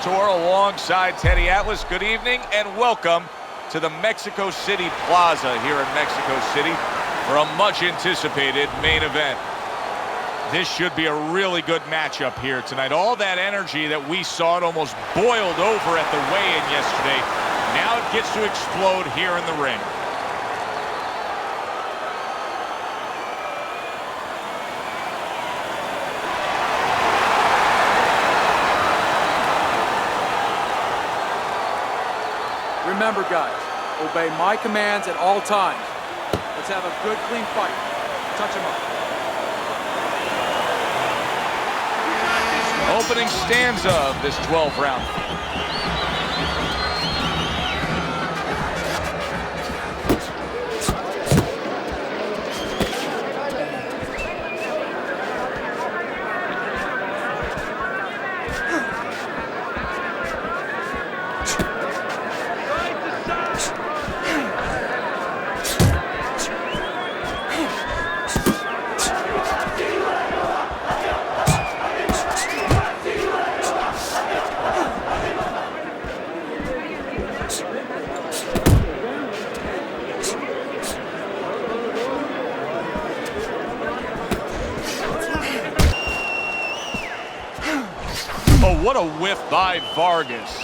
Tour alongside Teddy Atlas. Good evening and welcome to the Mexico City Plaza here in Mexico City for a much anticipated main event. This should be a really good matchup here tonight. All that energy that we saw, it almost boiled over at the weigh-in yesterday. Now it gets to explode here in the ring. Remember, guys, obey my commands at all times. Let's have a good, clean fight. Touch him up. Opening stanza of this 12-round. Oh, what a whiff by Vargas.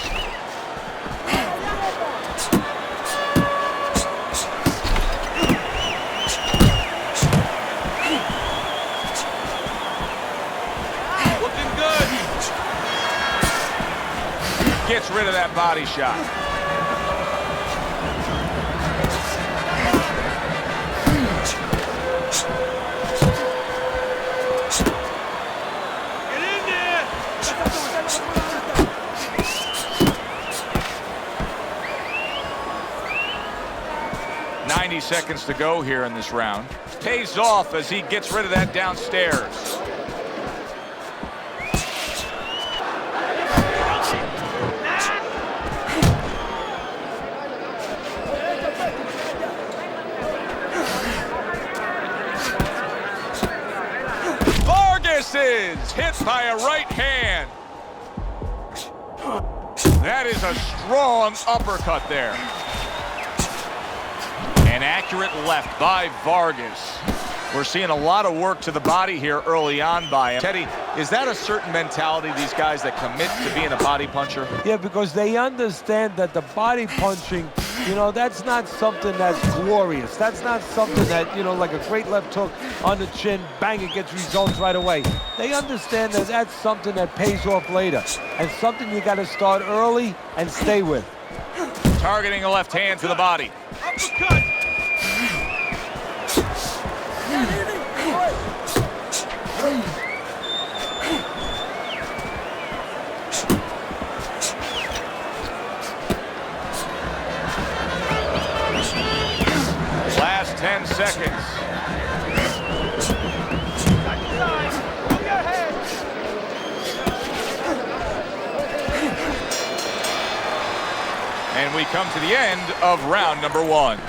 Looking good. Gets rid of that body shot. Get in there. 90 seconds to go here in this round. Pays off as he gets rid of that downstairs. Vargas is hit by a right hand. That is a strong uppercut there. An accurate left by Vargas. We're seeing a lot of work to the body here early on by him. Teddy, is that a certain mentality, these guys that commit to being a body puncher? Yeah, because they understand that the body punching, you know, that's not something that's glorious. That's not something that, you know, like a great left hook on the chin, bang, it gets results right away. They understand that that's something that pays off later and something you got to start early and stay with. Targeting a left hand to the body. Uppercut. Last 10 seconds. And we come to the end of round number one.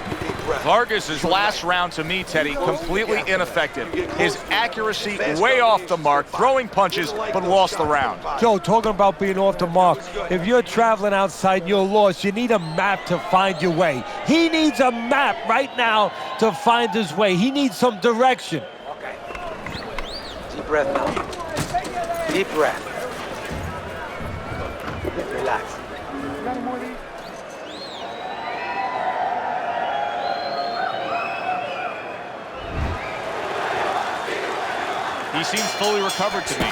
Vargas' last round, to me, Teddy, completely ineffective. His accuracy way off the mark, throwing punches, but lost the round. Joe, talking about being off the mark, if you're traveling outside and you're lost, you need a map to find your way. He needs a map right now to find his way. He needs some direction. Okay. Deep breath now. Deep breath. Relax. He seems fully recovered to me.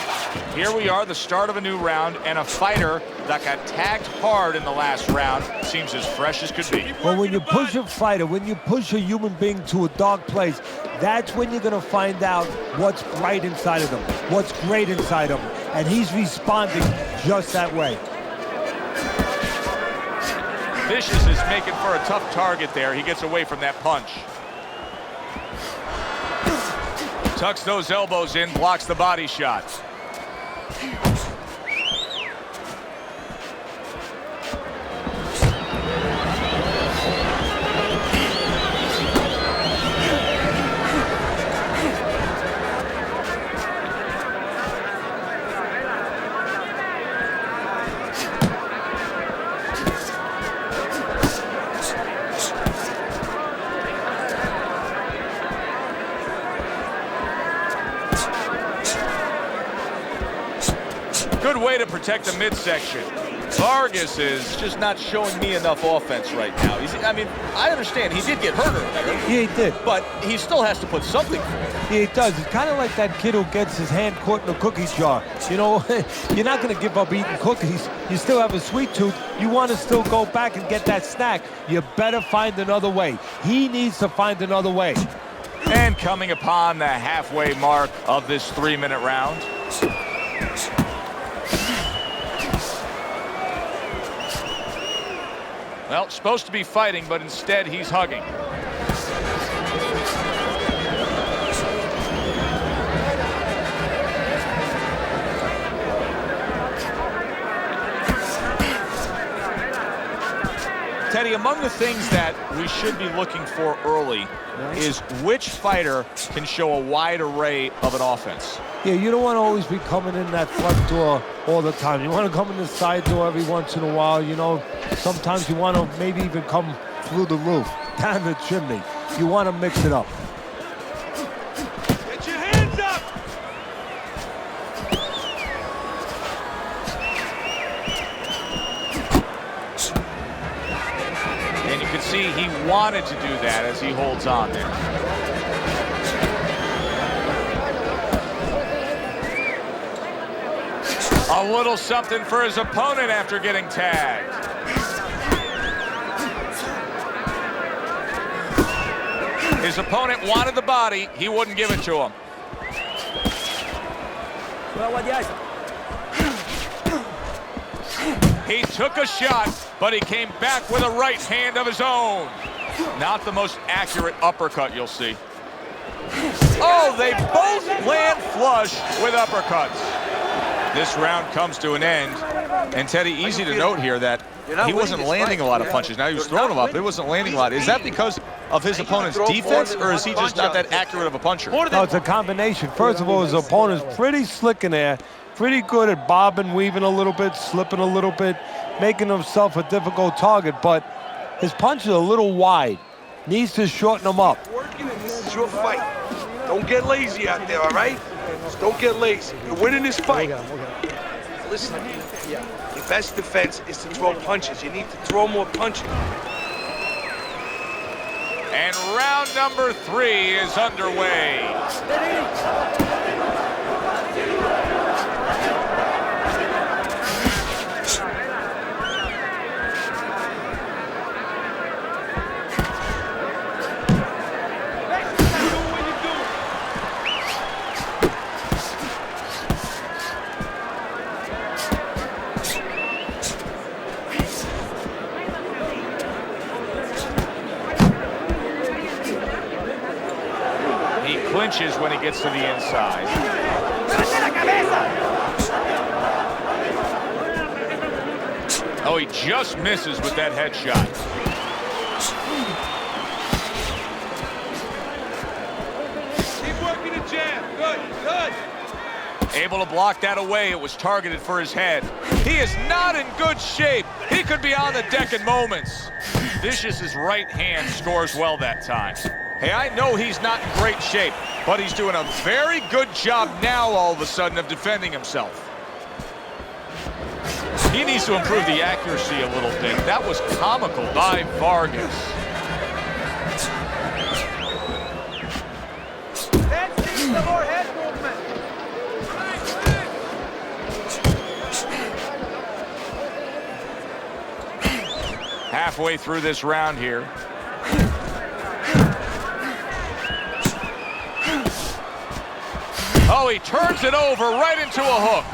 Here we are, the start of a new round, and a fighter that got tagged hard in the last round seems as fresh as could be. Well, when you push a fighter, when you push a human being to a dark place, that's when you're going to find out what's bright inside of them, what's great inside of them. And he's responding just that way. Vicious is making for a tough target there. He gets away from that punch. Tucks those elbows in, blocks the body shot. way to protect the midsection. Vargas is just not showing me enough offense right now. I mean, I understand he did get hurt earlier. Yeah, he did. But he still has to put something forward. Yeah, he does. It's kind of like that kid who gets his hand caught in a cookie jar. You know, you're not going to give up eating cookies. You still have a sweet tooth. You want to still go back and get that snack. You better find another way. He needs to find another way. And coming upon the halfway mark of this 3-minute round. Well, supposed to be fighting, but instead he's hugging. Teddy, among the things that we should be looking for early is which fighter can show a wide array of an offense. Yeah, you don't want to always be coming in that front door all the time. You want to come in the side door every once in a while. You know, sometimes you want to maybe even come through the roof, down the chimney. You want to mix it up. Get your hands up! And you can see he wanted to do that as he holds on there. A little something for his opponent after getting tagged. His opponent wanted the body. He wouldn't give it to him. He took a shot, but he came back with a right hand of his own. Not the most accurate uppercut you'll see. Oh, they both land flush with uppercuts. This round comes to an end. And Teddy, easy to note here that he wasn't landing a lot of punches. Now he was throwing them up, but he wasn't landing a lot. Is that because of his opponent's defense, or is he just not that accurate of a puncher? No, it's a combination. First of all, his opponent's pretty slick in there, pretty good at bobbing, weaving a little bit, slipping a little bit, making himself a difficult target, but his punch is a little wide. Needs to shorten them up. Working, and this is your fight. Don't get lazy out there, all right? Just don't get lazy. You're winning this fight. Listen to me. Your best defense is to throw punches. You need to throw more punches. And round number 3 is underway. Clinches when he gets to the inside. Oh, he just misses with that headshot. Keep working the jab. Good, good. Able to block that away. It was targeted for his head. He is not in good shape. He could be on the deck in moments. Vicious's right hand scores well that time. Hey, I know he's not in great shape, but he's doing a very good job now all of a sudden of defending himself. He needs to improve the accuracy a little bit. That was comical by Vargas. More head movement. Halfway through this round here. Oh, he turns it over right into a hook.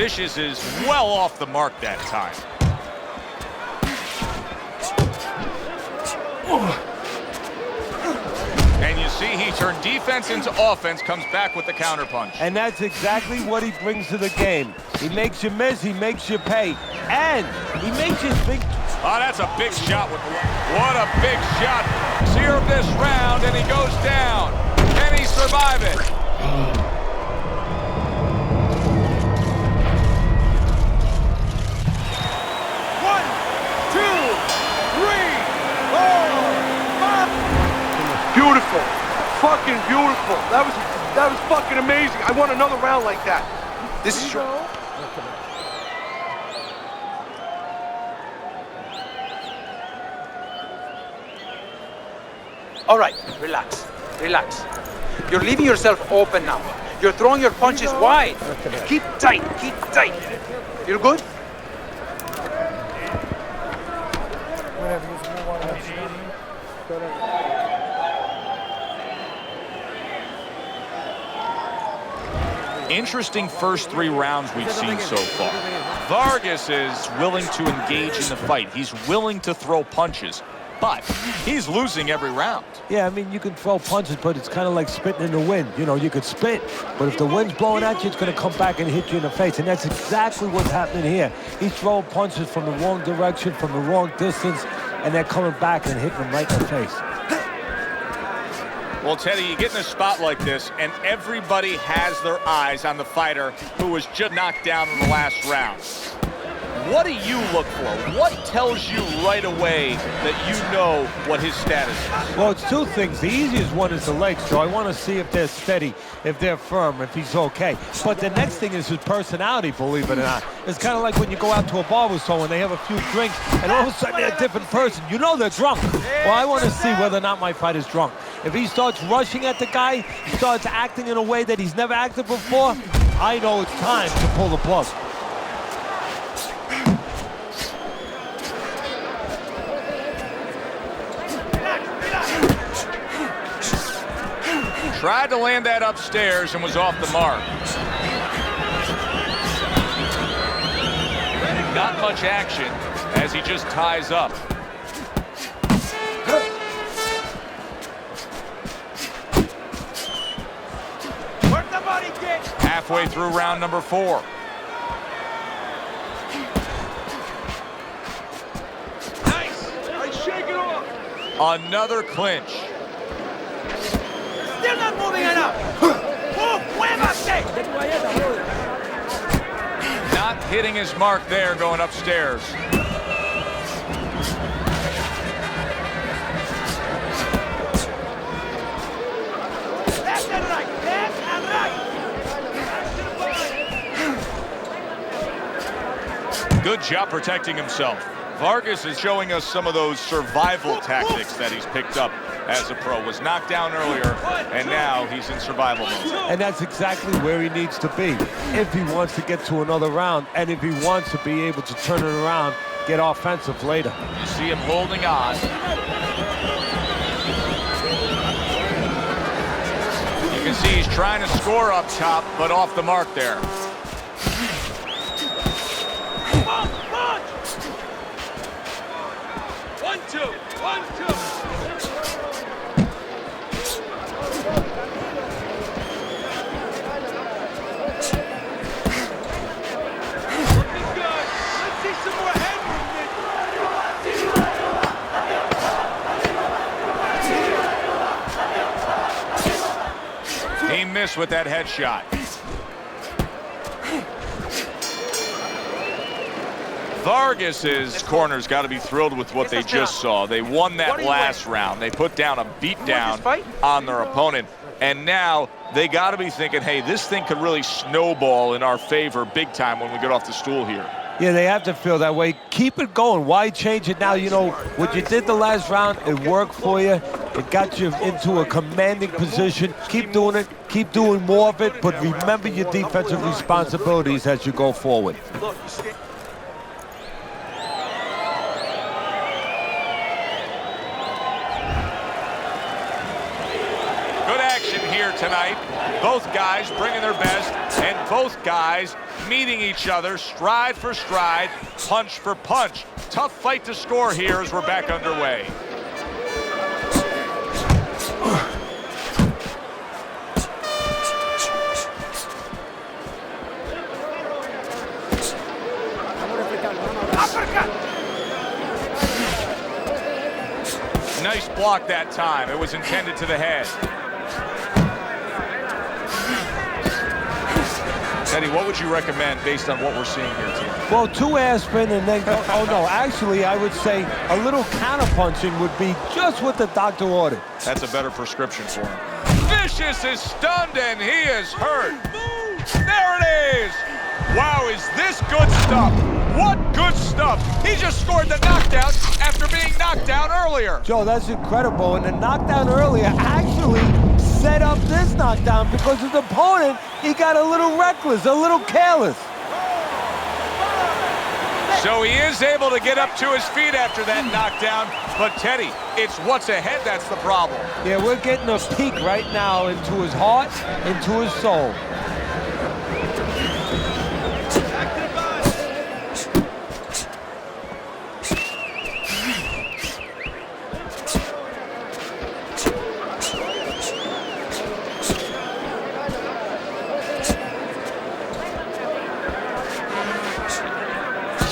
Vicious is well off the mark that time. And you see he turned defense into offense, comes back with the counterpunch. And that's exactly what he brings to the game. He makes you miss, he makes you pay, and he makes you think. Oh, that's a big shot. What a big shot. Here of this round, and he goes down. Can he survive it? One, two, three, four, five. Beautiful. Fucking beautiful. That was fucking amazing. I want another round like that. This is your... All right, relax, relax. You're leaving yourself open now. You're throwing your punches wide. Keep tight, keep tight. You're good? Interesting first 3 rounds we've seen so far. Vargas is willing to engage in the fight. He's willing to throw punches, but he's losing every round. Yeah, I mean, you can throw punches, but it's kind of like spitting in the wind. You know, you could spit, but if the wind's blowing at you, it's going to come back and hit you in the face. And that's exactly what's happening here. He's throwing punches from the wrong direction, from the wrong distance, and they're coming back and hitting him right in the face. Well, Teddy, you get in a spot like this, and everybody has their eyes on the fighter who was just knocked down in the last round. What do you look for? What tells you right away that you know what his status is? Well, it's 2 things. The easiest one is the legs, so I want to see if they're steady, if they're firm, if he's okay. But the next thing is his personality, believe it or not. It's kind of like when you go out to a bar with someone, they have a few drinks, and all of a sudden they're a different person. You know they're drunk. Well, I want to see whether or not my fighter's drunk. If he starts rushing at the guy, he starts acting in a way that he's never acted before, I know it's time to pull the plug. Tried to land that upstairs and was off the mark. Not much action as he just ties up. Halfway through round number 4. Nice. I shake it off. Another clinch. Still not moving enough. Move, muévase. Not hitting his mark there going upstairs. Left and right, left and right. Good job protecting himself. Vargas is showing us some of those survival tactics that he's picked up as a pro. Was knocked down earlier, and now he's in survival mode. And that's exactly where he needs to be if he wants to get to another round, and if he wants to be able to turn it around, get offensive later. You see him holding on. You can see he's trying to score up top, but off the mark there. One, two. Looking good. Let's see some more head movement. He missed with that headshot. Vargas's corner's got to be thrilled with what they just saw. They won that last round. They put down a beatdown on their opponent. And now they got to be thinking, hey, this thing could really snowball in our favor big time when we get off the stool here. Yeah, they have to feel that way. Keep it going. Why change it now? You know, what you did the last round, it worked for you. It got you into a commanding position. Keep doing it. Keep doing more of it. But remember your defensive responsibilities as you go forward. Look, Good action here tonight. Both guys bringing their best, and both guys meeting each other stride for stride, punch for punch. Tough fight to score here as we're back underway. Nice block that time. It was intended to the head. Teddy, what would you recommend based on what we're seeing here tonight? Well, 2 aspirin and then go. Oh, no. Actually, I would say a little counterpunching would be just what the doctor ordered. That's a better prescription for him. Vicious is stunned and he is hurt. There it is. Wow, is this good stuff? What good stuff. He just scored the knockdown after being knocked down earlier. Joe, that's incredible. And the knockdown earlier actually set up this knockdown because his opponent, he got a little reckless, a little careless. So he is able to get up to his feet after that knockdown. But Teddy, it's what's ahead that's the problem. Yeah, we're getting a peek right now into his heart, into his soul.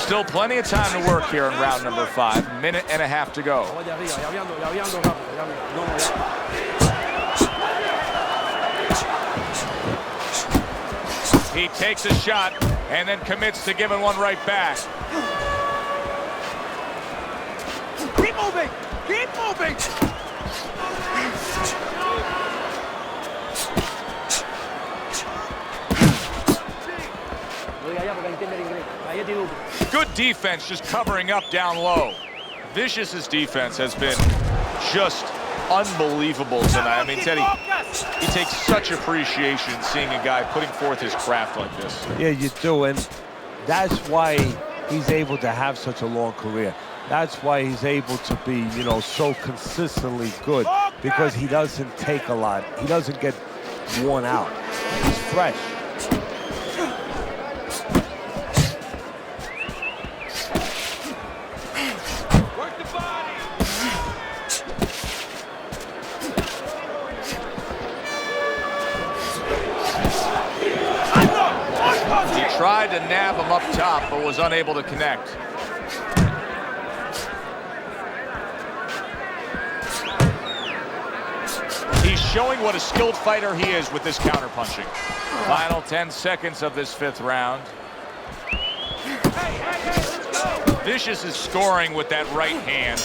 Still plenty of time to work here in round number 5. Minute and a half to go. He takes a shot and then commits to giving one right back. Keep moving! Keep moving! Good defense, just covering up down low. Vicious's defense has been just unbelievable tonight. I mean, Teddy, he takes such appreciation seeing a guy putting forth his craft like this. Yeah, you do, and that's why he's able to have such a long career. That's why he's able to be, you know, so consistently good, because he doesn't take a lot. He doesn't get worn out. He's fresh. Tried to nab him up top, but was unable to connect. He's showing what a skilled fighter he is with this counterpunching. Final 10 seconds of this 5th round. Vicious is scoring with that right hand.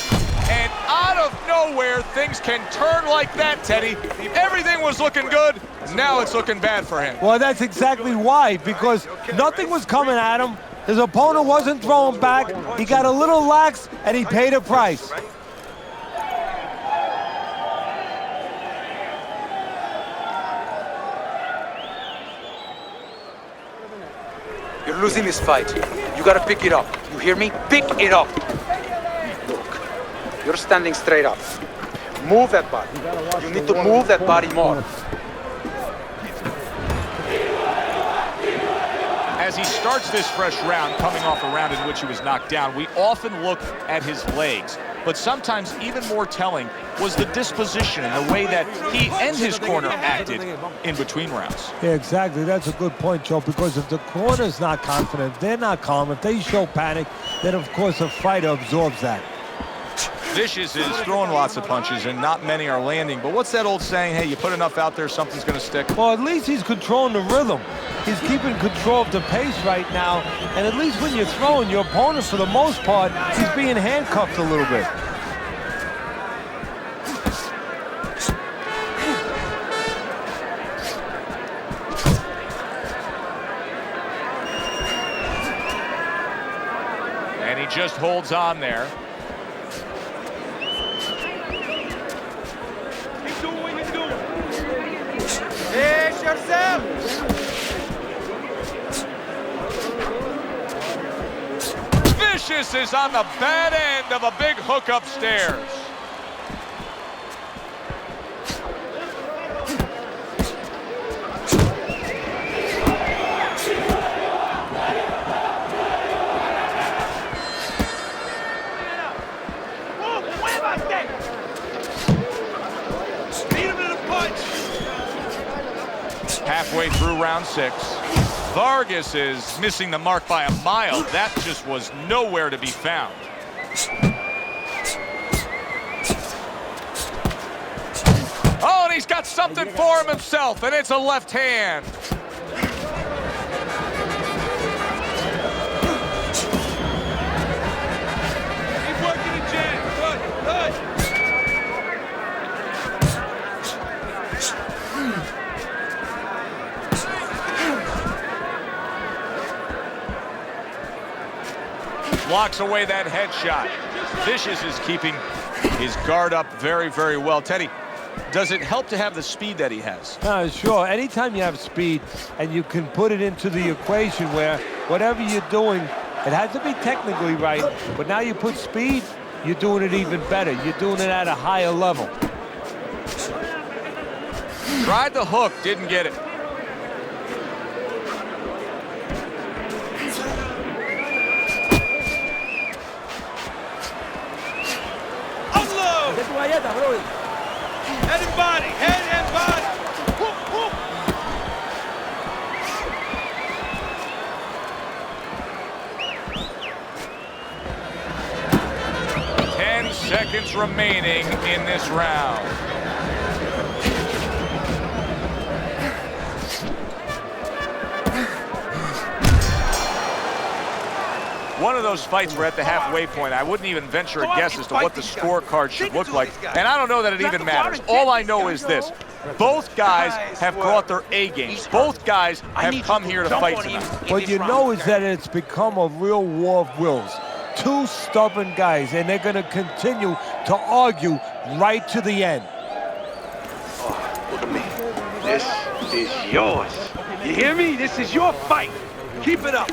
And out of nowhere, things can turn like that, Teddy. Everything was looking good. Now it's looking bad for him. Well, that's exactly why, because nothing was coming at him. His opponent wasn't throwing back. He got a little lax, and he paid a price. You're losing this fight. You gotta pick it up. You hear me? Pick it up. Look, you're standing straight up. Move that body. You need to move that body more. As he starts this fresh round, coming off a round in which he was knocked down, we often look at his legs. But sometimes even more telling was the disposition and the way that he and his corner acted in between rounds. Yeah, exactly. That's a good point, Joe, because if the corner's not confident, they're not calm, if they show panic, then of course a fighter absorbs that. Vicious is throwing lots of punches and not many are landing. But what's that old saying? Hey, you put enough out there, something's going to stick. Well, at least he's controlling the rhythm. He's keeping control of the pace right now. And at least when you're throwing, your opponent, for the most part, he's being handcuffed a little bit. And he just holds on there. Pace yourself! Vicious is on the bad end of a big hook upstairs. halfway through round 6. Vargas is missing the mark by a mile. That just was nowhere to be found. Oh, and he's got something for him himself, and it's a left hand. Keep working the jab. Good, good. Blocks away that headshot. Vicious is keeping his guard up very, very well. Teddy, does it help to have the speed that he has? Sure. Anytime you have speed and you can put it into the equation where whatever you're doing, it has to be technically right, but now you put speed, you're doing it even better. You're doing it at a higher level. Tried the hook, didn't get it. Unload! Head and body, head and body. Whoop, whoop. 10 seconds remaining in this round. One of those fights were at the halfway point. I wouldn't even venture a guess as to what the scorecard should look like. And I don't know that it even matters. All I know is this. Both guys have brought their A games. Both guys have come here to fight tonight. What you know is that it's become a real war of wills. Two stubborn guys, and they're going to continue to argue right to the end. Oh, look at me. This is yours. You hear me? This is your fight. Keep it up.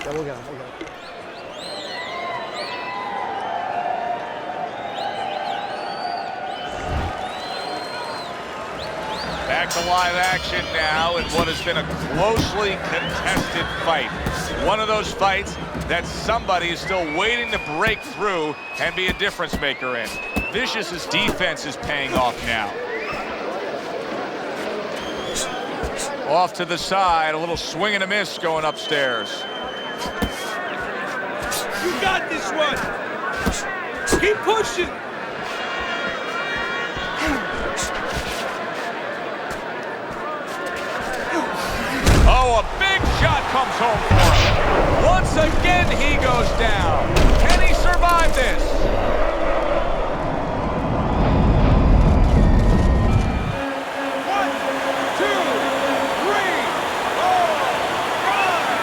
Back to live action now in what has been a closely contested fight. One of those fights that somebody is still waiting to break through and be a difference maker in. Vicious's defense is paying off now. Off to the side, a little swing and a miss going upstairs. You got this one. Keep pushing. Oh, a big shot comes home for him. Once again, he goes down. Can he survive this? One, two, three, four, five,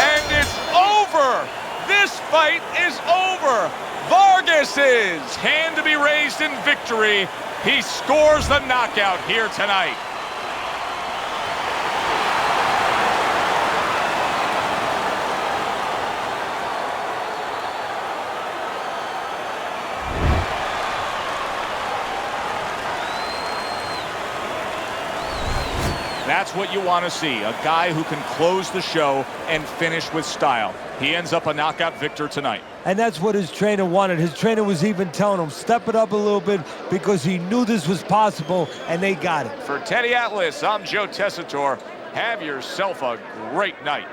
And it's over. This fight is over. Vargas's hand to be raised in victory. He scores the knockout here tonight. That's what you want to see, a guy who can close the show and finish with style. He ends up a knockout victor tonight. And that's what his trainer wanted. His trainer was even telling him, step it up a little bit, because he knew this was possible, and they got it. For Teddy Atlas, I'm Joe Tessitore. Have yourself a great night.